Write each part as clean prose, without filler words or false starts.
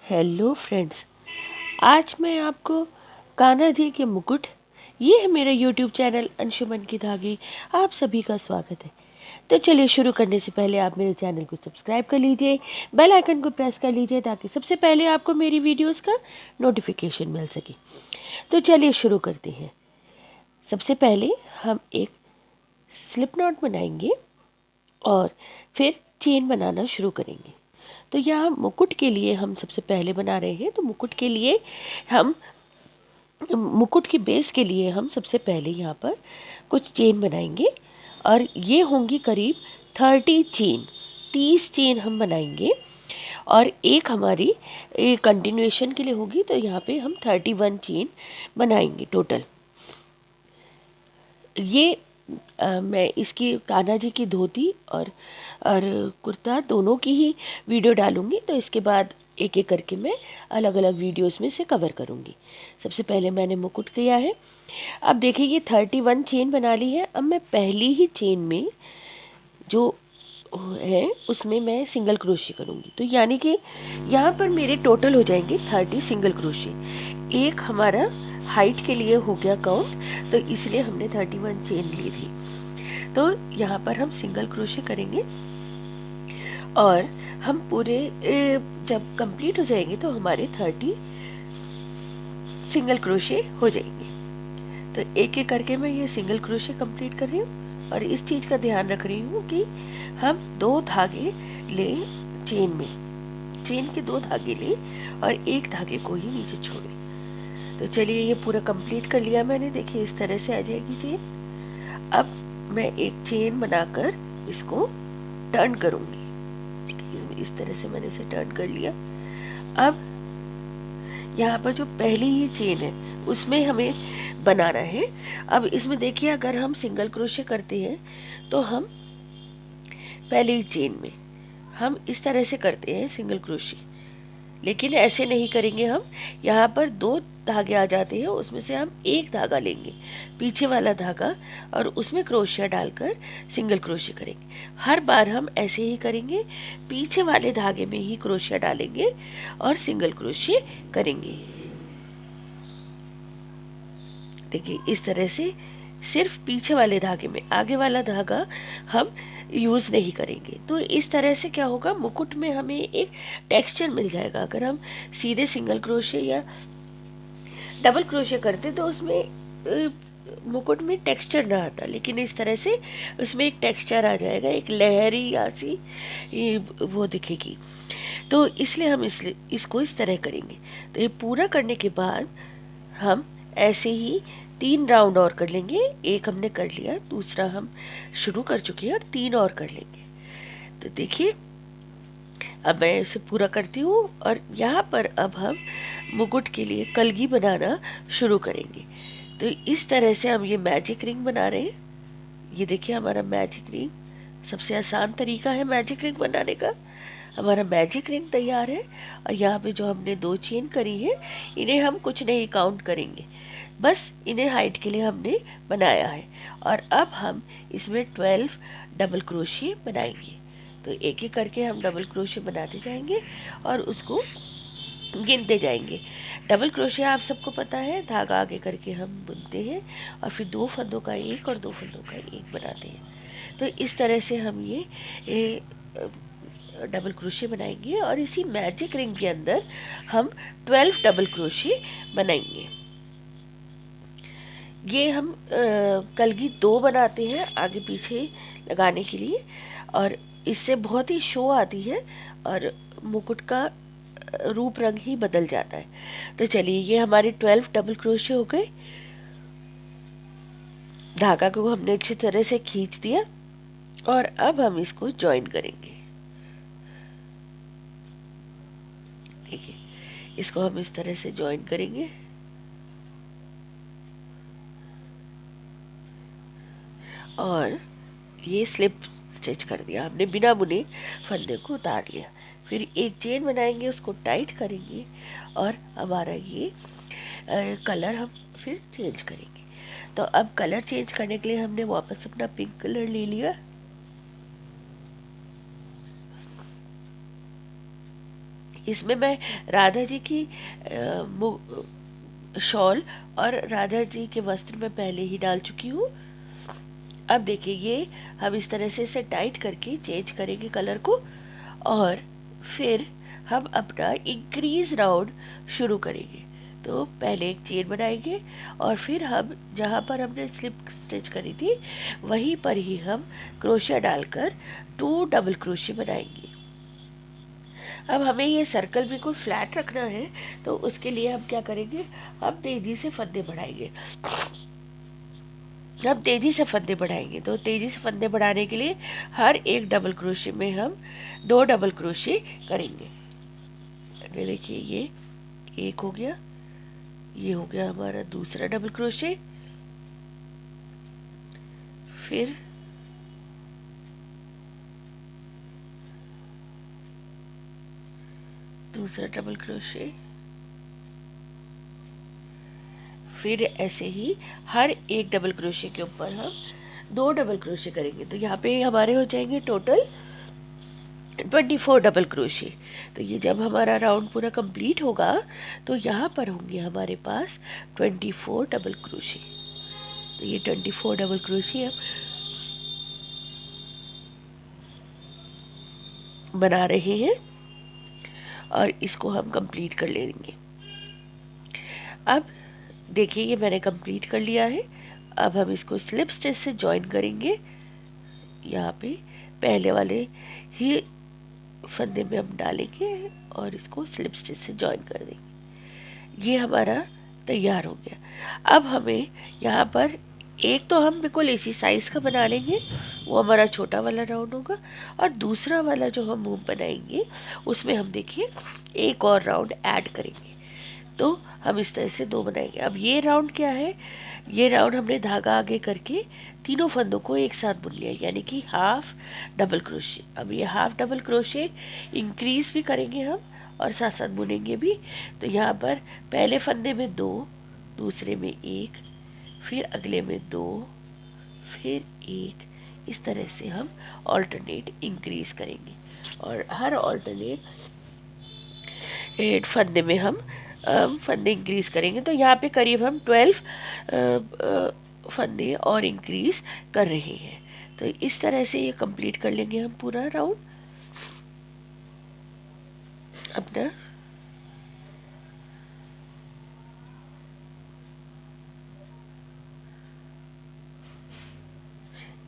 Hello friends, आज मैं आपको कान्हा जी के मुकुट, ये है मेरा यूट्यूब चैनल अंशुमन की धागी। आप सभी का स्वागत है। तो चलिए शुरू करने से पहले आप मेरे चैनल को सब्सक्राइब कर लीजिए, बेल आइकन को प्रेस कर लीजिए ताकि सबसे पहले आपको मेरी वीडियोस का नोटिफिकेशन मिल सके। तो चलिए शुरू करते हैं। सबसे पहले हम एक स्लिप नॉट बनाएंगे और फिर चेन बनाना शुरू करेंगे। तो यहाँ मुकुट के लिए हम सबसे पहले बना रहे हैं। तो मुकुट की बेस के लिए हम सबसे पहले यहाँ पर कुछ चेन बनाएंगे और ये होंगी करीब 30 चेन, 30 चेन हम बनाएंगे और एक हमारी कंटिन्यूएशन के लिए होगी। तो यहाँ पे हम 31 चेन बनाएंगे टोटल। ये मैं इसकी कान्हा जी की धोती और कुर्ता दोनों की ही वीडियो डालूंगी। तो इसके बाद एक एक करके मैं अलग अलग वीडियोस में से कवर करूंगी। सबसे पहले मैंने मुकुट किया है। अब देखिए ये 31 चेन बना ली है। अब मैं पहली ही चेन में जो है उसमें मैं सिंगल क्रोशे करूंगी। तो यानी कि यहाँ पर मेरे टोटल हो जाएंगे 30 सिंगल क्रोशे। एक हमारा हाइट के लिए हो गया काउंट, तो इसलिए हमने 31 चेन ली थी। तो यहाँ पर हम सिंगल क्रोशे करेंगे और हम पूरे जब कंप्लीट हो जाएंगे तो हमारे 30 सिंगल क्रोशे हो जाएंगे। तो एक एक करके मैं ये सिंगल क्रोशे कंप्लीट कर रही हूँ और इस चीज़ का ध्यान रख रही हूँ कि हम 2 धागे लें चेन में, चेन के 2 धागे लें और एक धागे को ही नीचे छोड़ें। तो चलिए ये पूरा कंप्लीट कर लिया मैंने। देखिए इस तरह से आ जाएगी चेन। अब मैं एक चेन बनाकर इसको टर्न करूंगी। इस तरह से मैंने इसे टर्न कर लिया। अब यहाँ पर जो पहली ही चेन है उसमें हमें बनाना है। अब इसमें देखिए अगर हम सिंगल क्रोशे करते हैं तो हम पहली चेन में हम इस तरह से करते हैं सिंगल क्रोशे, लेकिन ऐसे नहीं करेंगे। हम यहाँ पर 2 धागे आ जाते हैं, उसमें से हम एक धागा लेंगे पीछे वाला धागा और उसमें क्रोशिया डालकर सिंगल क्रोशे करेंगे। हर बार हम ऐसे ही करेंगे, पीछे वाले धागे में ही क्रोशिया डालेंगे और सिंगल क्रोशे करेंगे। देखिए इस तरह से सिर्फ पीछे वाले धागे में, आगे वाला धागा हम यूज़ नहीं करेंगे। तो इस तरह से क्या होगा, मुकुट में हमें एक टेक्सचर मिल जाएगा। अगर हम सीधे सिंगल क्रोशे या डबल क्रोशे करते तो उसमें मुकुट में टेक्सचर ना आता, लेकिन इस तरह से उसमें एक टेक्सचर आ जाएगा, एक लहरी सी वो दिखेगी। तो इसलिए हम इसको इस तरह करेंगे। तो ये पूरा करने के बाद हम ऐसे ही 3 राउंड और कर लेंगे। एक हमने कर लिया, दूसरा हम शुरू कर चुके हैं और 3 और कर लेंगे। तो देखिए अब मैं इसे पूरा करती हूँ और यहाँ पर अब हम मुकुट के लिए कलगी बनाना शुरू करेंगे। तो इस तरह से हम ये मैजिक रिंग बना रहे हैं। ये देखिए हमारा मैजिक रिंग, सबसे आसान तरीका है मैजिक रिंग बनाने का। हमारा मैजिक रिंग तैयार है और यहाँ पे जो हमने 2 चेन करी है इन्हें हम कुछ नहीं काउंट करेंगे, बस इन्हें हाइट के लिए हमने बनाया है। और अब हम इसमें 12 डबल क्रोशिया बनाएंगे। तो एक एक करके हम डबल क्रोशिया बनाते जाएंगे और उसको गिनते जाएंगे। डबल क्रोशिया आप सबको पता है, धागा आगे करके हम बुनते हैं और फिर 2 फंदों का एक और 2 फंदों का एक बनाते हैं। तो इस तरह से हम ये डबल क्रोशिया बनाएंगे और इसी मैजिक रिंग के अंदर हम 12 डबल क्रोशिया बनाएंगे। ये हम कलगी 2 बनाते हैं आगे पीछे लगाने के लिए और इससे बहुत ही शो आती है और मुकुट का रूप रंग ही बदल जाता है। तो चलिए ये हमारे 12 डबल क्रोशे हो गए। धागा को हमने अच्छी तरह से खींच दिया और अब हम इसको ज्वाइन करेंगे। देखिए इसको हम इस तरह से ज्वाइन करेंगे और ये स्लिप स्टिच कर दिया हमने, बिना बुने फंदे को उतार लिया। फिर एक चेन बनाएंगे, उसको टाइट करेंगे और हमारा ये कलर हम फिर चेंज करेंगे। तो अब कलर चेंज करने के लिए हमने वापस अपना पिंक कलर ले लिया। इसमें मैं राधा जी की शॉल और राधा जी के वस्त्र में पहले ही डाल चुकी हूँ। अब देखिए ये हम इस तरह से इसे टाइट करके चेंज करेंगे कलर को, और फिर हम अपना इंक्रीज राउंड शुरू करेंगे। तो पहले एक चेन बनाएंगे और फिर हम जहाँ पर हमने स्लिप स्टिच करी थी वहीं पर ही हम क्रोशिया डालकर 2 डबल क्रोशिया बनाएंगे। अब हमें ये सर्कल बिल्कुल फ्लैट रखना है, तो उसके लिए हम क्या करेंगे, हम तेजी से फंदे बढ़ाएंगे। जब तेजी से फंदे बढ़ाएंगे तो तेजी से फंदे बढ़ाने के लिए हर एक डबल क्रोशिया में हम 2 डबल क्रोशिया करेंगे। ये देखिए ये एक हो गया, ये हो गया हमारा दूसरा डबल क्रोशिया, फिर दूसरा डबल क्रोशिया, फिर ऐसे ही हर एक डबल क्रोशिया के ऊपर हम 2 डबल क्रोशिया करेंगे। तो यहाँ पे हमारे हो जाएंगे टोटल 24 डबल क्रोशिया। तो ये जब हमारा राउंड पूरा कंप्लीट होगा तो यहाँ पर होंगे हमारे पास 24 डबल क्रोशिया। तो ये 24 डबल क्रोशिया बना रहे हैं और इसको हम कंप्लीट कर लेंगे। अब देखिए ये मैंने कंप्लीट कर लिया है। अब हम इसको स्लिप स्टिच से ज्वाइन करेंगे। यहाँ पे पहले वाले ही फंदे में हम डालेंगे और इसको स्लिप स्टिच से ज्वाइन कर देंगे। ये हमारा तैयार हो गया। अब हमें यहाँ पर एक तो हम बिल्कुल इसी साइज़ का बना लेंगे, वो हमारा छोटा वाला राउंड होगा, और दूसरा वाला जो हम मुंह बनाएंगे उसमें हम देखिए एक और राउंड ऐड करेंगे। तो हम इस तरह से 2 बनाएंगे। अब ये राउंड क्या है, ये राउंड हमने धागा आगे करके तीनों फंदों को एक साथ बुन लिया, यानी कि हाफ डबल क्रोशिया। अब ये हाफ डबल क्रोशिया इंक्रीज भी करेंगे हम और साथ साथ बुनेंगे भी। तो यहाँ पर पहले फंदे में 2, दूसरे में 1, फिर अगले में 2, फिर 1, इस तरह से हम ऑल्टरनेट इंक्रीज करेंगे और हर ऑल्टरनेट फंदे में हम फंदे इंक्रीज करेंगे। तो यहाँ पे करीब हम 12 फंदे और इंक्रीज कर रहे हैं। तो इस तरह से ये कंप्लीट कर लेंगे हम पूरा राउंड अपना।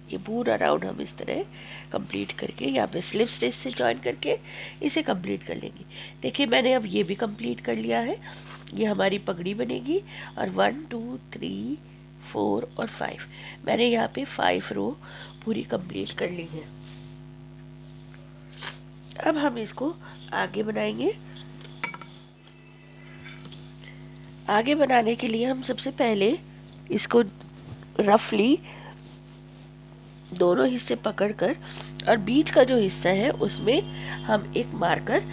ये पूरा राउंड हम इस तरह कंप्लीट करके यहाँ पे स्लिप स्टिच से ज्वाइन करके इसे कंप्लीट कर लेंगे। देखिए मैंने अब ये भी कंप्लीट कर लिया है। ये हमारी पगड़ी बनेगी और 1 2 3 4 और 5 मैंने यहाँ पे 5 रो पूरी कंप्लीट कर ली है। अब हम इसको आगे बनाएंगे। आगे बनाने के लिए हम सबसे पहले इसको रफली दोनों हिस्से पकड़कर और बीच का जो हिस्सा है उसमें हम एक मार्कर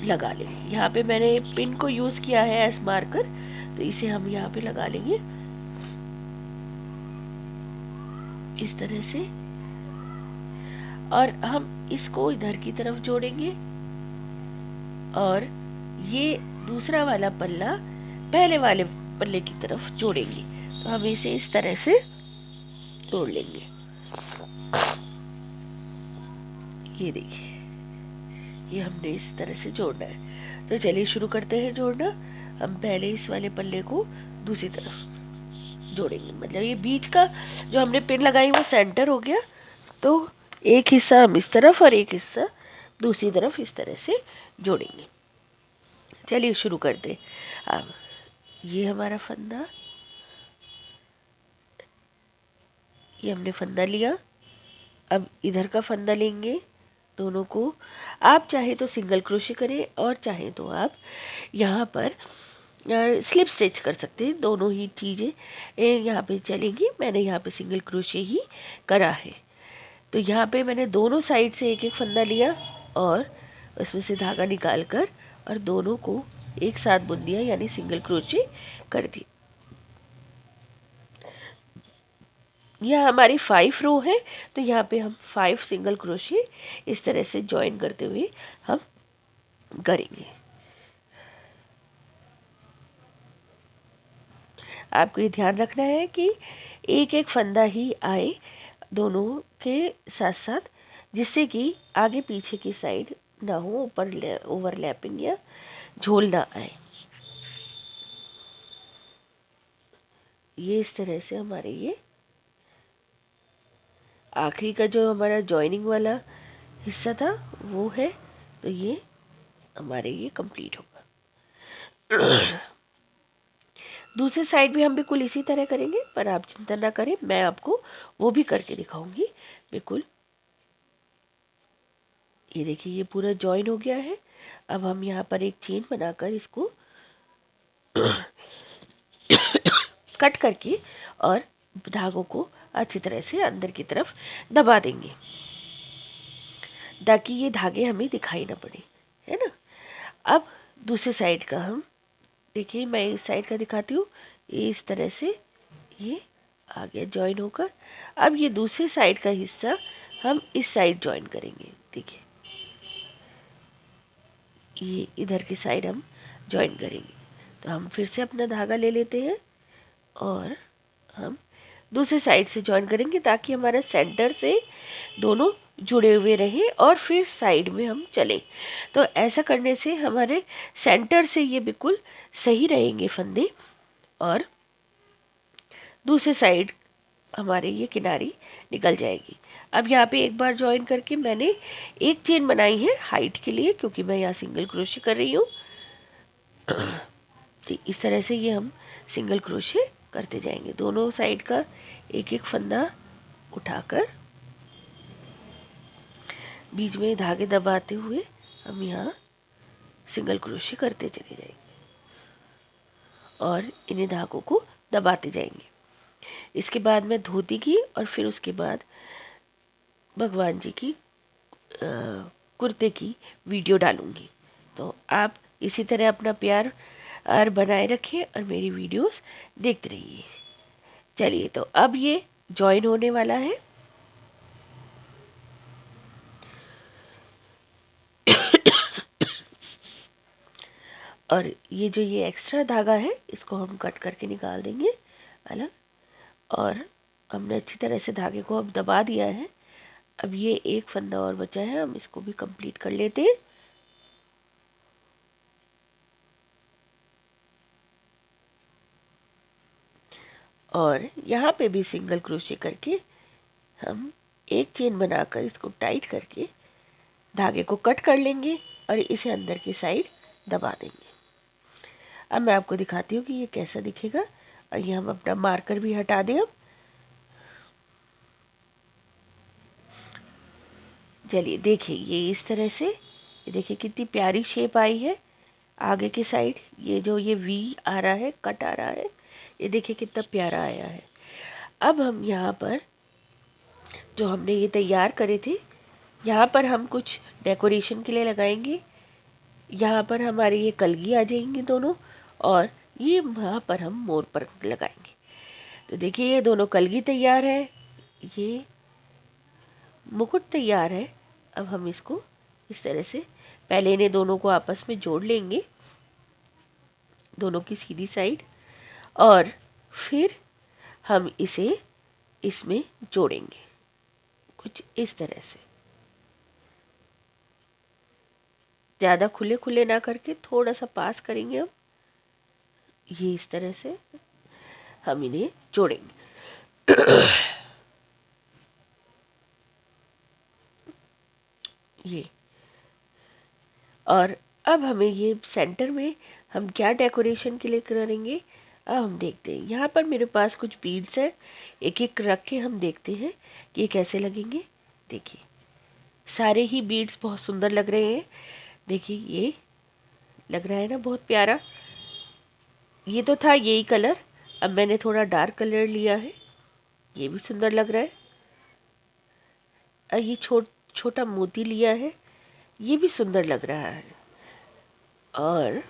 लगा लेंगे। यहाँ पे मैंने पिन को यूज किया है एज मार्कर, तो इसे हम यहाँ पे लगा लेंगे इस तरह से, और हम इसको इधर की तरफ जोड़ेंगे और ये दूसरा वाला पल्ला पहले वाले पल्ले की तरफ जोड़ेंगे। तो हम इसे इस तरह से जोड़ लेंगे। ये देखिए ये हमने इस तरह से जोड़ना है। तो चलिए शुरू करते हैं जोड़ना। हम पहले इस वाले पल्ले को दूसरी तरफ जोड़ेंगे, मतलब ये बीच का जो हमने पिन लगाई वो सेंटर हो गया। तो एक हिस्सा हम इस तरफ और एक हिस्सा दूसरी तरफ इस तरह से जोड़ेंगे। चलिए शुरू करते हैं। अब ये हमारा फंदा, ये हमने फंदा लिया। अब इधर का फंदा लेंगे, दोनों को आप चाहे तो सिंगल क्रोशे करें और चाहे तो आप यहाँ पर स्लिप स्टिच कर सकते हैं। दोनों ही चीज़ें यहाँ पे चलेंगी। मैंने यहाँ पे सिंगल क्रोशे ही करा है। तो यहाँ पे मैंने दोनों साइड से एक एक फंदा लिया और उसमें से धागा निकाल कर और दोनों को एक साथ बुन दिया, यानी सिंगल क्रोशे कर दी। यह हमारी 5 रो है, तो यहाँ पे हम 5 सिंगल क्रोशे इस तरह से ज्वाइन करते हुए हम करेंगे। आपको ये ध्यान रखना है कि एक एक फंदा ही आए दोनों के साथ साथ, जिससे कि आगे पीछे की साइड ना हो, ऊपर ओवरलैपिंग या झोल ना आए। ये इस तरह से हमारे ये आखिरी का जो हमारा जॉइनिंग वाला हिस्सा था वो है, तो ये हमारे ये कंप्लीट होगा। दूसरे साइड भी हम बिल्कुल इसी तरह करेंगे, पर आप चिंता ना करें, मैं आपको वो भी करके दिखाऊंगी। बिल्कुल ये देखिए ये पूरा जॉइन हो गया है। अब हम यहाँ पर एक चेन बनाकर इसको कट करके और धागों को अच्छी तरह से अंदर की तरफ दबा देंगे, ताकि ये धागे हमें दिखाई ना पड़े, है ना। अब दूसरे साइड का हम देखिए, मैं इस साइड का दिखाती हूँ। ये इस तरह से ये आ गया जॉइन होकर। अब ये दूसरे साइड का हिस्सा हम इस साइड जॉइन करेंगे। देखिए ये इधर की साइड हम जॉइन करेंगे। तो हम फिर से अपना धागा ले लेते हैं और हम दूसरे साइड से जॉइन करेंगे, ताकि हमारा सेंटर से दोनों जुड़े हुए रहें और फिर साइड में हम चलें। तो ऐसा करने से हमारे सेंटर से ये बिल्कुल सही रहेंगे फंदे, और दूसरे साइड हमारे ये किनारी निकल जाएगी। अब यहाँ पे एक बार जॉइन करके मैंने एक चेन बनाई है हाइट के लिए, क्योंकि मैं यहाँ सिंगल क्रोशे कर रही हूँ। तो इस तरह से ये हम सिंगल क्रोशे करते जाएंगे, दोनों साइड का एक एक फंदा उठाकर बीच में धागे दबाते हुए हम यहाँ सिंगल क्रोशे करते चले जाएंगे और इन्हें धागों को दबाते जाएंगे। इसके बाद मैं धोती की और फिर उसके बाद भगवान जी की कुर्ते की वीडियो डालूंगी। तो आप इसी तरह अपना प्यार और बनाए रखें और मेरी वीडियोस देखते रहिए। चलिए, तो अब ये जॉइन होने वाला है। और ये जो ये एक्स्ट्रा धागा है इसको हम कट करके निकाल देंगे अलग, और हमने अच्छी तरह से धागे को अब दबा दिया है। अब ये एक फंदा और बचा है, हम इसको भी कंप्लीट कर लेते हैं। और यहाँ पे भी सिंगल क्रोशे करके हम एक चेन बनाकर इसको टाइट करके धागे को कट कर लेंगे और इसे अंदर की साइड दबा देंगे। अब मैं आपको दिखाती हूँ कि ये कैसा दिखेगा। और ये हम अपना मार्कर भी हटा दें। अब चलिए देखिए ये इस तरह से, ये देखिए कितनी प्यारी शेप आई है। आगे की साइड ये जो ये वी आ रहा है, कट आ रहा है, ये देखिए कितना प्यारा आया है। अब हम यहाँ पर जो हमने ये तैयार करे थे, यहाँ पर हम कुछ डेकोरेशन के लिए लगाएंगे। यहाँ पर हमारे ये कलगी आ जाएंगे दोनों, और ये वहाँ पर हम मोर पर लगाएंगे। तो देखिए ये दोनों कलगी तैयार है, ये मुकुट तैयार है। अब हम इसको इस तरह से पहले इन्हें दोनों को आपस में जोड़ लेंगे, दोनों की सीधी साइड, और फिर हम इसे इसमें जोड़ेंगे कुछ इस तरह से। ज़्यादा खुले खुले ना करके थोड़ा सा पास करेंगे हम, ये इस तरह से हम इन्हें जोड़ेंगे। ये, और अब हमें ये सेंटर में हम क्या डेकोरेशन के लिए करेंगे, अब हम देखते हैं। यहाँ पर मेरे पास कुछ बीड्स हैं, एक एक रख के हम देखते हैं कि ये कैसे लगेंगे। देखिए सारे ही बीड्स बहुत सुंदर लग रहे हैं। देखिए ये लग रहा है ना बहुत प्यारा। ये तो था यही कलर, अब मैंने थोड़ा डार्क कलर लिया है, ये भी सुंदर लग रहा है। और ये छोटा मोती लिया है, ये भी सुंदर लग रहा है। और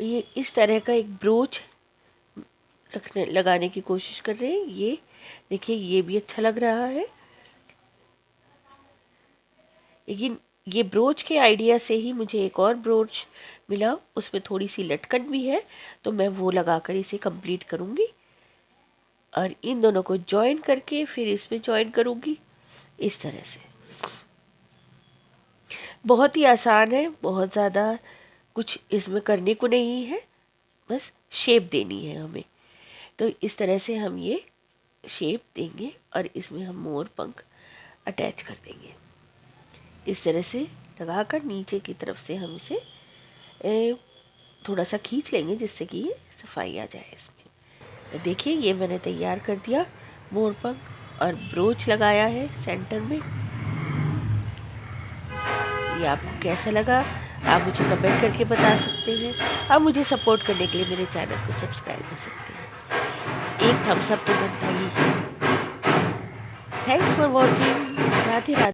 ये इस तरह का एक ब्रोच लगाने की कोशिश कर रहे हैं। ये देखिए ये भी अच्छा लग रहा है, लेकिन ये ब्रोच के आइडिया से ही मुझे एक और ब्रोच मिला, उसमें थोड़ी सी लटकन भी है, तो मैं वो लगाकर इसे कंप्लीट करूँगी और इन दोनों को जॉइन करके फिर इसमें जॉइन करूँगी इस तरह से। बहुत ही आसान है, बहुत ज़्यादा कुछ इसमें करने को नहीं है, बस शेप देनी है हमें। तो इस तरह से हम ये शेप देंगे और इसमें हम मोर पंख अटैच कर देंगे। इस तरह से लगाकर नीचे की तरफ से हम इसे थोड़ा सा खींच लेंगे जिससे कि ये सफाई आ जाए इसमें। तो देखिए ये मैंने तैयार कर दिया मोर पंख और ब्रोच लगाया है सेंटर में। ये आपको कैसा लगा आप मुझे कमेंट करके बता सकते हैं। आप मुझे सपोर्ट करने के लिए मेरे चैनल को सब्सक्राइब कर सकते हैं। एक थम्स अप तो बनता ही है। Thanks for watching. Radhe Radhe.